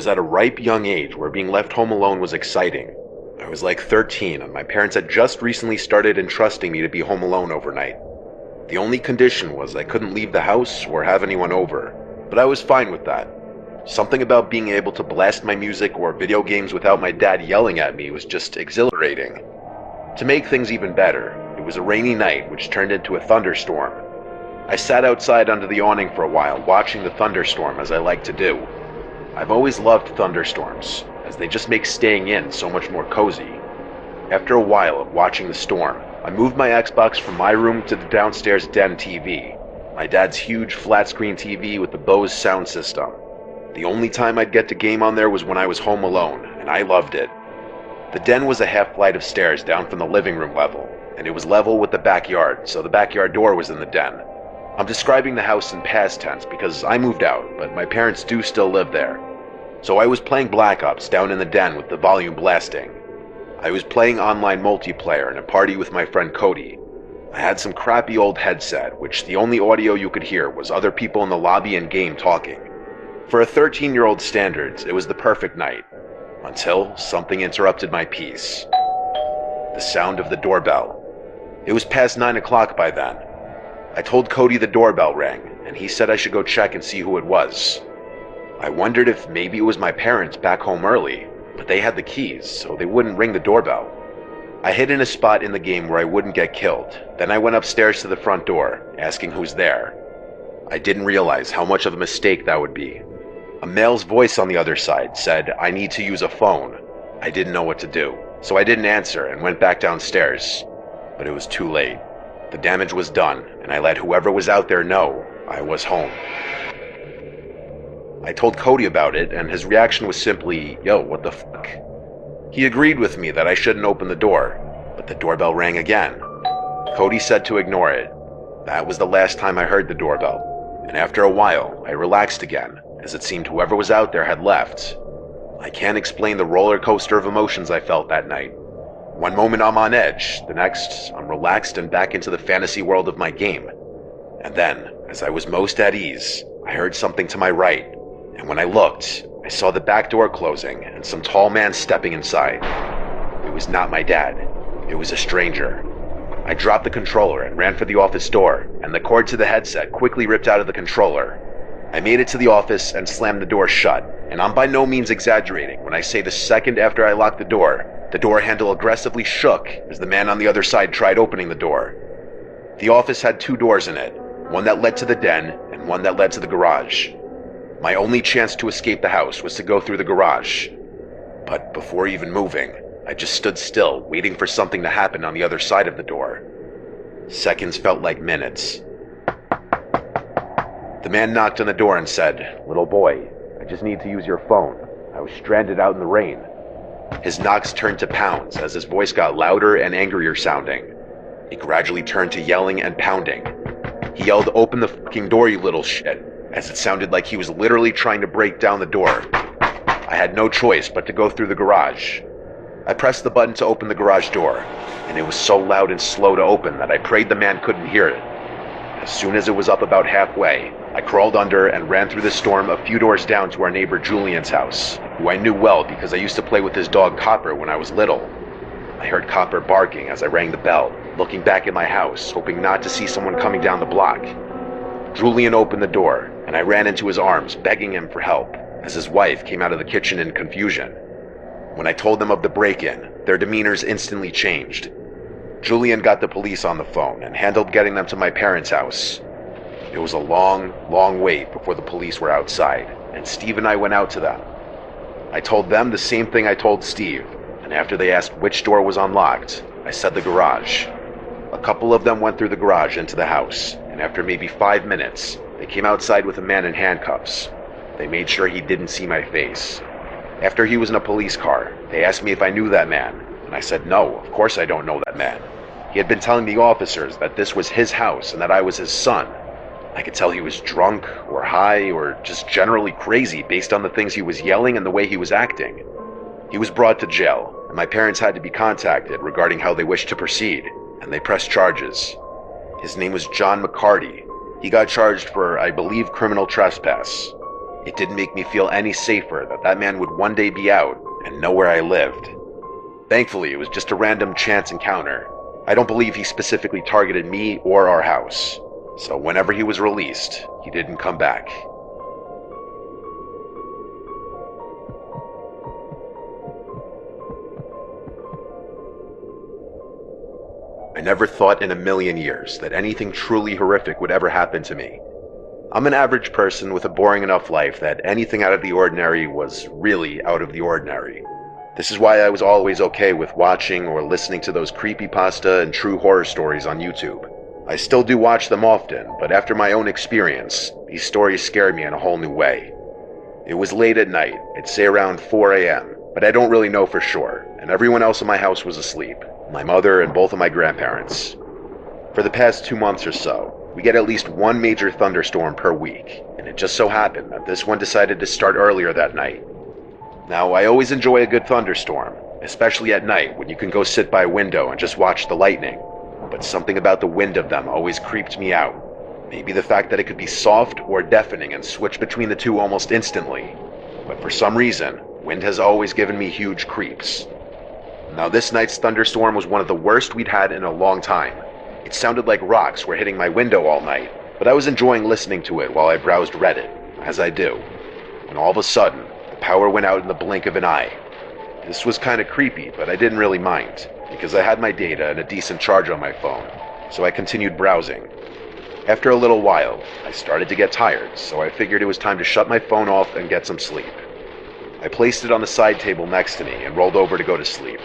was at a ripe young age where being left home alone was exciting. I was like 13 and my parents had just recently started entrusting me to be home alone overnight. The only condition was I couldn't leave the house or have anyone over, but I was fine with that. Something about being able to blast my music or video games without my dad yelling at me was just exhilarating. To make things even better, it was a rainy night which turned into a thunderstorm. I sat outside under the awning for a while, watching the thunderstorm as I like to do. I've always loved thunderstorms, as they just make staying in so much more cozy. After a while of watching the storm, I moved my Xbox from my room to the downstairs den TV, my dad's huge flat-screen TV with the Bose sound system. The only time I'd get to game on there was when I was home alone, and I loved it. The den was a half flight of stairs down from the living room level, and it was level with the backyard, so the backyard door was in the den. I'm describing the house in past tense because I moved out, but my parents do still live there. So I was playing Black Ops down in the den with the volume blasting. I was playing online multiplayer in a party with my friend Cody. I had some crappy old headset, which the only audio you could hear was other people in the lobby and game talking. For a 13-year-old standards, it was the perfect night, until something interrupted my peace. The sound of the doorbell. It was past 9 o'clock by then. I told Cody the doorbell rang, and he said I should go check and see who it was. I wondered if maybe it was my parents back home early, but they had the keys, so they wouldn't ring the doorbell. I hid in a spot in the game where I wouldn't get killed. Then I went upstairs to the front door, asking who's there. I didn't realize how much of a mistake that would be. A male's voice on the other side said I need to use a phone. I didn't know what to do, so I didn't answer and went back downstairs. But it was too late. The damage was done, and I let whoever was out there know I was home. I told Cody about it, and his reaction was simply, "Yo, what the fuck?" He agreed with me that I shouldn't open the door, but the doorbell rang again. Cody said to ignore it. That was the last time I heard the doorbell, and after a while, I relaxed again, as it seemed whoever was out there had left. I can't explain the roller coaster of emotions I felt that night. One moment I'm on edge, the next I'm relaxed and back into the fantasy world of my game. And then, as I was most at ease, I heard something to my right, and when I looked, I saw the back door closing and some tall man stepping inside. It was not my dad. It was a stranger. I dropped the controller and ran for the office door, and the cord to the headset quickly ripped out of the controller. I made it to the office and slammed the door shut, and I'm by no means exaggerating when I say the second after I locked the door handle aggressively shook as the man on the other side tried opening the door. The office had 2 doors in it, one that led to the den and one that led to the garage. My only chance to escape the house was to go through the garage. But before even moving, I just stood still, waiting for something to happen on the other side of the door. Seconds felt like minutes. The man knocked on the door and said, "Little boy, I just need to use your phone. I was stranded out in the rain." His knocks turned to pounds as his voice got louder and angrier sounding. It gradually turned to yelling and pounding. He yelled, "Open the fucking door, you little shit," as it sounded like he was literally trying to break down the door. I had no choice but to go through the garage. I pressed the button to open the garage door, and it was so loud and slow to open that I prayed the man couldn't hear it. As soon as it was up about halfway, I crawled under and ran through the storm a few doors down to our neighbor Julian's house, who I knew well because I used to play with his dog Copper when I was little. I heard Copper barking as I rang the bell, looking back at my house, hoping not to see someone coming down the block. Julian opened the door, and I ran into his arms, begging him for help, as his wife came out of the kitchen in confusion. When I told them of the break-in, their demeanors instantly changed. Julian got the police on the phone and handled getting them to my parents' house. It was a long, long wait before the police were outside, and Steve and I went out to them. I told them the same thing I told Steve, and after they asked which door was unlocked, I said the garage. A couple of them went through the garage into the house, and after maybe 5 minutes, they came outside with a man in handcuffs. They made sure he didn't see my face. After he was in a police car, they asked me if I knew that man, and I said no, of course I don't know that man. He had been telling the officers that this was his house and that I was his son. I could tell he was drunk, or high, or just generally crazy based on the things he was yelling and the way he was acting. He was brought to jail, and my parents had to be contacted regarding how they wished to proceed, and they pressed charges. His name was John McCarty. He got charged for, I believe, criminal trespass. It didn't make me feel any safer that that man would one day be out and know where I lived. Thankfully, it was just a random chance encounter. I don't believe he specifically targeted me or our house. So whenever he was released, he didn't come back. I never thought in a million years that anything truly horrific would ever happen to me. I'm an average person with a boring enough life that anything out of the ordinary was really out of the ordinary. This is why I was always okay with watching or listening to those creepypasta and true horror stories on YouTube. I still do watch them often, but after my own experience, these stories scared me in a whole new way. It was late at night, I'd say around 4 a.m., but I don't really know for sure, and everyone else in my house was asleep. My mother and both of my grandparents. For the past 2 months or so, we get at least one major thunderstorm per week, and it just so happened that this one decided to start earlier that night. Now, I always enjoy a good thunderstorm, especially at night when you can go sit by a window and just watch the lightning, but something about the wind of them always creeped me out. Maybe the fact that it could be soft or deafening and switch between the two almost instantly, but for some reason, wind has always given me huge creeps. Now, this night's thunderstorm was one of the worst we'd had in a long time. It sounded like rocks were hitting my window all night, but I was enjoying listening to it while I browsed Reddit, as I do, when all of a sudden, the power went out in the blink of an eye. This was kinda creepy, but I didn't really mind, because I had my data and a decent charge on my phone, so I continued browsing. After a little while, I started to get tired, so I figured it was time to shut my phone off and get some sleep. I placed it on the side table next to me and rolled over to go to sleep.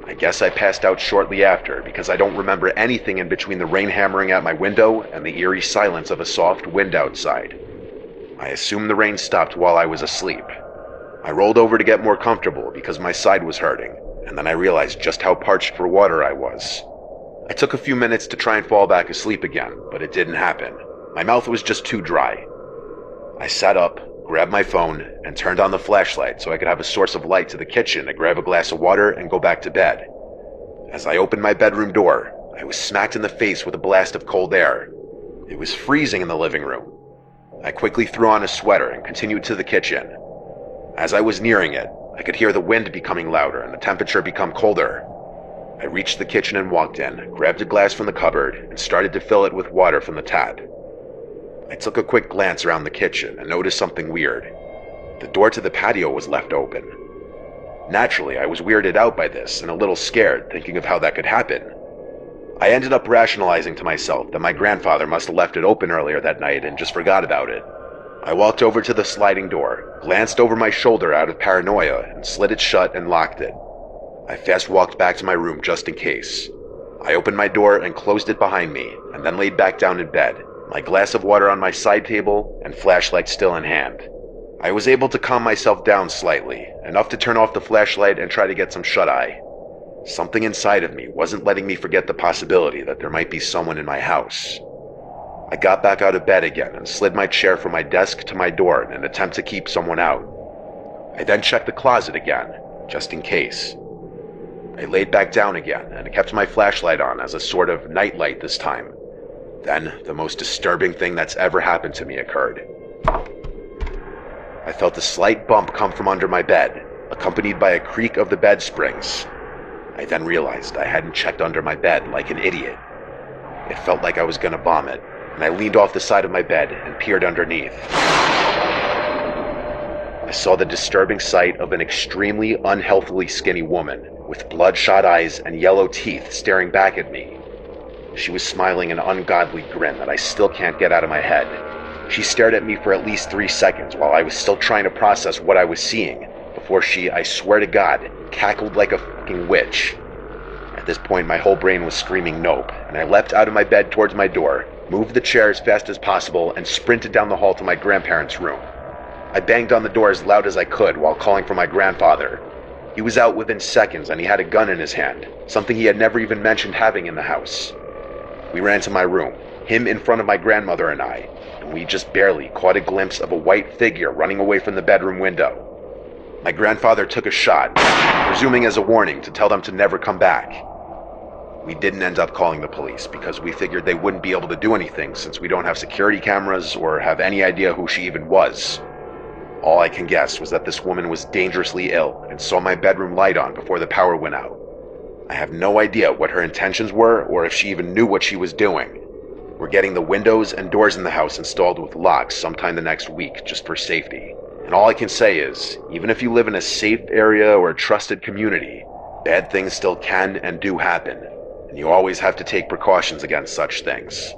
I guess I passed out shortly after because I don't remember anything in between the rain hammering at my window and the eerie silence of a soft wind outside. I assume the rain stopped while I was asleep. I rolled over to get more comfortable because my side was hurting, and then I realized just how parched for water I was. I took a few minutes to try and fall back asleep again, but it didn't happen. My mouth was just too dry. I sat up, grabbed my phone, and turned on the flashlight so I could have a source of light to the kitchen to grab a glass of water and go back to bed. As I opened my bedroom door, I was smacked in the face with a blast of cold air. It was freezing in the living room. I quickly threw on a sweater and continued to the kitchen. As I was nearing it, I could hear the wind becoming louder and the temperature become colder. I reached the kitchen and walked in, grabbed a glass from the cupboard, and started to fill it with water from the tap. I took a quick glance around the kitchen and noticed something weird. The door to the patio was left open. Naturally, I was weirded out by this and a little scared, thinking of how that could happen. I ended up rationalizing to myself that my grandfather must have left it open earlier that night and just forgot about it. I walked over to the sliding door, glanced over my shoulder out of paranoia, and slid it shut and locked it. I fast walked back to my room just in case. I opened my door and closed it behind me, and then laid back down in bed, my glass of water on my side table and flashlight still in hand. I was able to calm myself down slightly, enough to turn off the flashlight and try to get some shut-eye. Something inside of me wasn't letting me forget the possibility that there might be someone in my house. I got back out of bed again and slid my chair from my desk to my door in an attempt to keep someone out. I then checked the closet again, just in case. I laid back down again and kept my flashlight on as a sort of nightlight this time. Then, the most disturbing thing that's ever happened to me occurred. I felt a slight bump come from under my bed, accompanied by a creak of the bed springs. I then realized I hadn't checked under my bed like an idiot. It felt like I was gonna vomit, and I leaned off the side of my bed and peered underneath. I saw the disturbing sight of an extremely unhealthily skinny woman with bloodshot eyes and yellow teeth staring back at me. She was smiling an ungodly grin that I still can't get out of my head. She stared at me for at least 3 seconds while I was still trying to process what I was seeing, before she, I swear to God, cackled like a fucking witch. At this point, my whole brain was screaming nope, and I leapt out of my bed towards my door, moved the chair as fast as possible, and sprinted down the hall to my grandparents' room. I banged on the door as loud as I could while calling for my grandfather. He was out within seconds and he had a gun in his hand, something he had never even mentioned having in the house. We ran to my room, him in front of my grandmother and I, and we just barely caught a glimpse of a white figure running away from the bedroom window. My grandfather took a shot, presuming as a warning to tell them to never come back. We didn't end up calling the police because we figured they wouldn't be able to do anything since we don't have security cameras or have any idea who she even was. All I can guess was that this woman was dangerously ill and saw my bedroom light on before the power went out. I have no idea what her intentions were or if she even knew what she was doing. We're getting the windows and doors in the house installed with locks sometime the next week just for safety. And all I can say is, even if you live in a safe area or a trusted community, bad things still can and do happen, and you always have to take precautions against such things.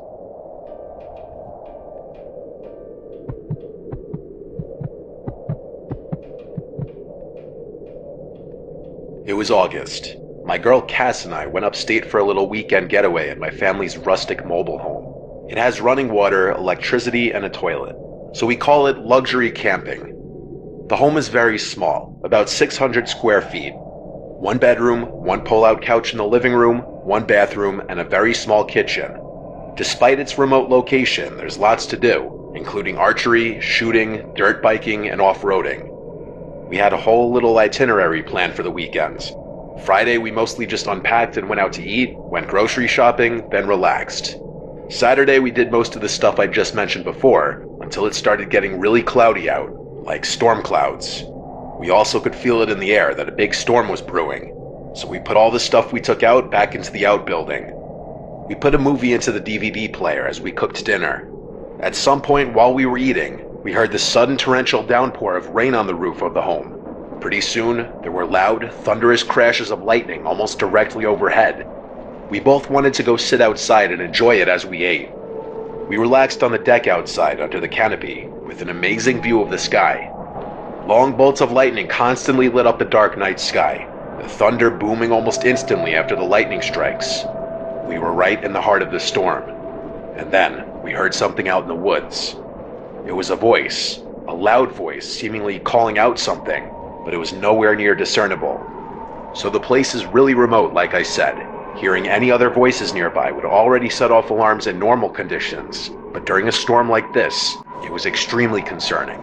It was August. My girl Cass and I went upstate for a little weekend getaway at my family's rustic mobile home. It has running water, electricity, and a toilet, so we call it luxury camping. The home is very small, about 600 square feet. One bedroom, one pull-out couch in the living room, one bathroom, and a very small kitchen. Despite its remote location, there's lots to do, including archery, shooting, dirt biking, and off-roading. We had a whole little itinerary planned for the weekends. Friday, we mostly just unpacked and went out to eat, went grocery shopping, then relaxed. Saturday, we did most of the stuff I just mentioned before, until it started getting really cloudy out, like storm clouds. We also could feel it in the air that a big storm was brewing, so we put all the stuff we took out back into the outbuilding. We put a movie into the DVD player as we cooked dinner. At some point while we were eating, we heard the sudden torrential downpour of rain on the roof of the home. Pretty soon, there were loud, thunderous crashes of lightning almost directly overhead. We both wanted to go sit outside and enjoy it as we ate. We relaxed on the deck outside under the canopy, with an amazing view of the sky. Long bolts of lightning constantly lit up the dark night sky, the thunder booming almost instantly after the lightning strikes. We were right in the heart of the storm. And then, we heard something out in the woods. It was a voice, a loud voice, seemingly calling out something, but it was nowhere near discernible. So the place is really remote, like I said. Hearing any other voices nearby would already set off alarms in normal conditions, but during a storm like this, it was extremely concerning.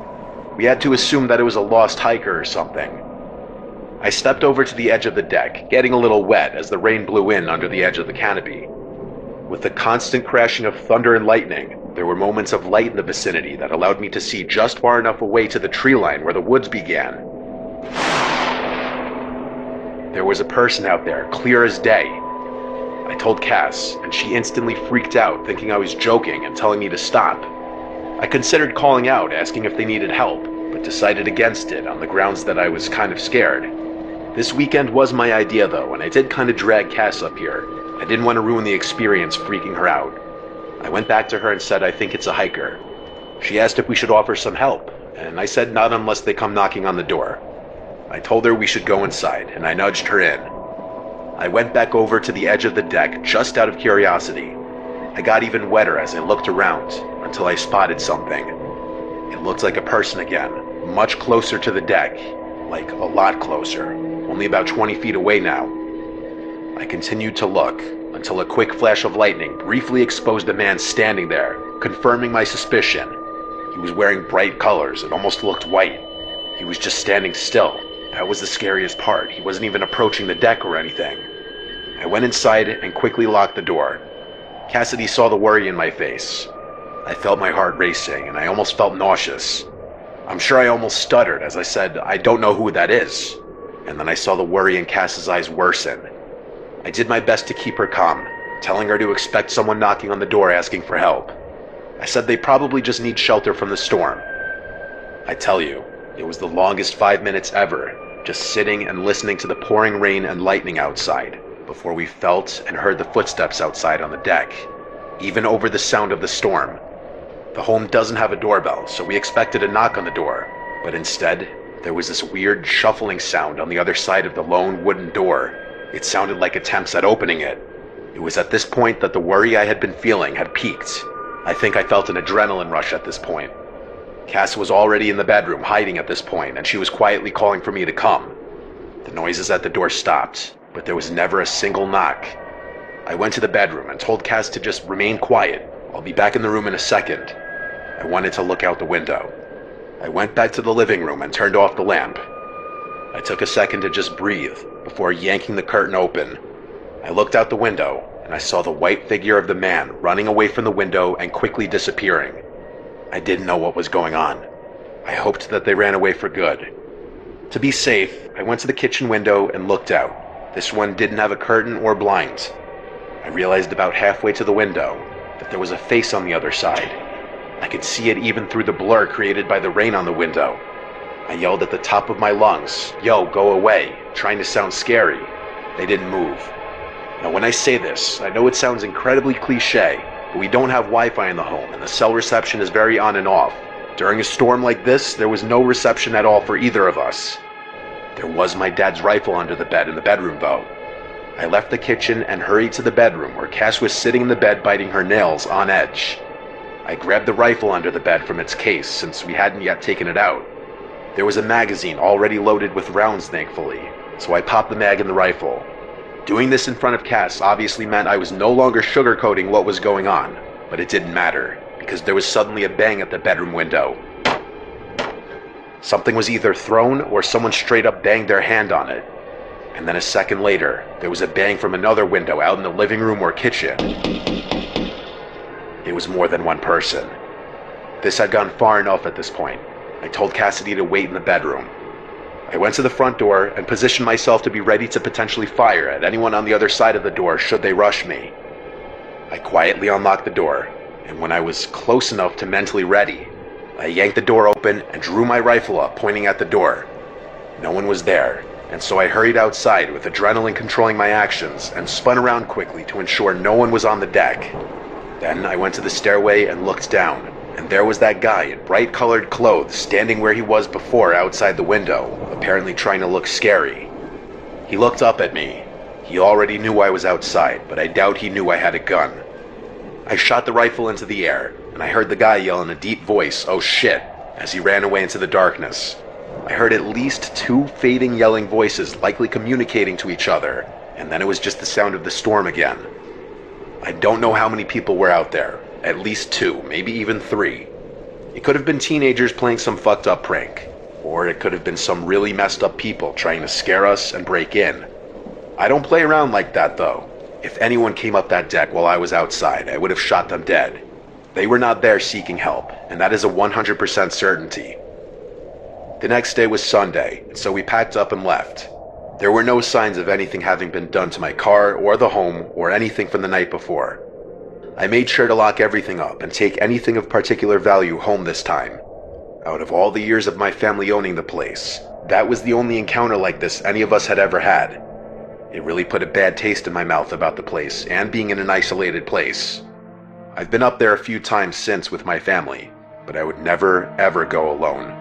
We had to assume that it was a lost hiker or something. I stepped over to the edge of the deck, getting a little wet as the rain blew in under the edge of the canopy. With the constant crashing of thunder and lightning, there were moments of light in the vicinity that allowed me to see just far enough away to the tree line where the woods began. There was a person out there, clear as day. I told Cass, and she instantly freaked out, thinking I was joking and telling me to stop. I considered calling out, asking if they needed help, but decided against it on the grounds that I was kind of scared. This weekend was my idea though, and I did kind of drag Cass up here. I didn't want to ruin the experience freaking her out. I went back to her and said I think it's a hiker. She asked if we should offer some help, and I said not unless they come knocking on the door. I told her we should go inside, and I nudged her in. I went back over to the edge of the deck just out of curiosity. I got even wetter as I looked around, until I spotted something. It looked like a person again, much closer to the deck, like a lot closer, only about 20 feet away now. I continued to look, until a quick flash of lightning briefly exposed a man standing there, confirming my suspicion. He was wearing bright colors, it almost looked white. He was just standing still. That was the scariest part. He wasn't even approaching the deck or anything. I went inside and quickly locked the door. Cassidy saw the worry in my face. I felt my heart racing, and I almost felt nauseous. I'm sure I almost stuttered as I said, I don't know who that is. And then I saw the worry in Cass's eyes worsen. I did my best to keep her calm, telling her to expect someone knocking on the door asking for help. I said they probably just need shelter from the storm. I tell you, it was the longest 5 minutes ever, just sitting and listening to the pouring rain and lightning outside, before we felt and heard the footsteps outside on the deck, even over the sound of the storm. The home doesn't have a doorbell, so we expected a knock on the door, but instead, there was this weird shuffling sound on the other side of the lone wooden door. It sounded like attempts at opening it. It was at this point that the worry I had been feeling had peaked. I think I felt an adrenaline rush at this point. Cass was already in the bedroom, hiding at this point, and she was quietly calling for me to come. The noises at the door stopped, but there was never a single knock. I went to the bedroom and told Cass to just remain quiet. I'll be back in the room in a second. I wanted to look out the window. I went back to the living room and turned off the lamp. I took a second to just breathe before yanking the curtain open. I looked out the window, and I saw the white figure of the man running away from the window and quickly disappearing. I didn't know what was going on. I hoped that they ran away for good. To be safe, I went to the kitchen window and looked out. This one didn't have a curtain or blinds. I realized about halfway to the window that there was a face on the other side. I could see it even through the blur created by the rain on the window. I yelled at the top of my lungs, "Yo, go away," trying to sound scary. They didn't move. Now when I say this, I know it sounds incredibly cliche, but we don't have Wi-Fi in the home and the cell reception is very on and off. During a storm like this, there was no reception at all for either of us. There was my dad's rifle under the bed in the bedroom though. I left the kitchen and hurried to the bedroom where Cass was sitting in the bed biting her nails on edge. I grabbed the rifle under the bed from its case since we hadn't yet taken it out. There was a magazine already loaded with rounds thankfully, so I popped the mag in the rifle. Doing this in front of Cass obviously meant I was no longer sugarcoating what was going on, but it didn't matter, because there was suddenly a bang at the bedroom window. Something was either thrown or someone straight up banged their hand on it. And then a second later, there was a bang from another window out in the living room or kitchen. It was more than one person. This had gone far enough at this point. I told Cassidy to wait in the bedroom. I went to the front door and positioned myself to be ready to potentially fire at anyone on the other side of the door should they rush me. I quietly unlocked the door, and when I was close enough to mentally ready, I yanked the door open and drew my rifle up, pointing at the door. No one was there, and so I hurried outside with adrenaline controlling my actions and spun around quickly to ensure no one was on the deck. Then I went to the stairway and looked down, and there was that guy in bright-colored clothes standing where he was before outside the window, apparently trying to look scary. He looked up at me. He already knew I was outside, but I doubt he knew I had a gun. I shot the rifle into the air, and I heard the guy yell in a deep voice, "Oh shit," as he ran away into the darkness. I heard at least two fading yelling voices likely communicating to each other, and then it was just the sound of the storm again. I don't know how many people were out there. At least two, maybe even three. It could have been teenagers playing some fucked up prank, or it could have been some really messed up people trying to scare us and break in. I don't play around like that though. If anyone came up that deck while I was outside, I would have shot them dead. They were not there seeking help, and that is a 100% certainty. The next day was Sunday, and so we packed up and left. There were no signs of anything having been done to my car or the home or anything from the night before. I made sure to lock everything up and take anything of particular value home this time. Out of all the years of my family owning the place, that was the only encounter like this any of us had ever had. It really put a bad taste in my mouth about the place and being in an isolated place. I've been up there a few times since with my family, but I would never ever go alone.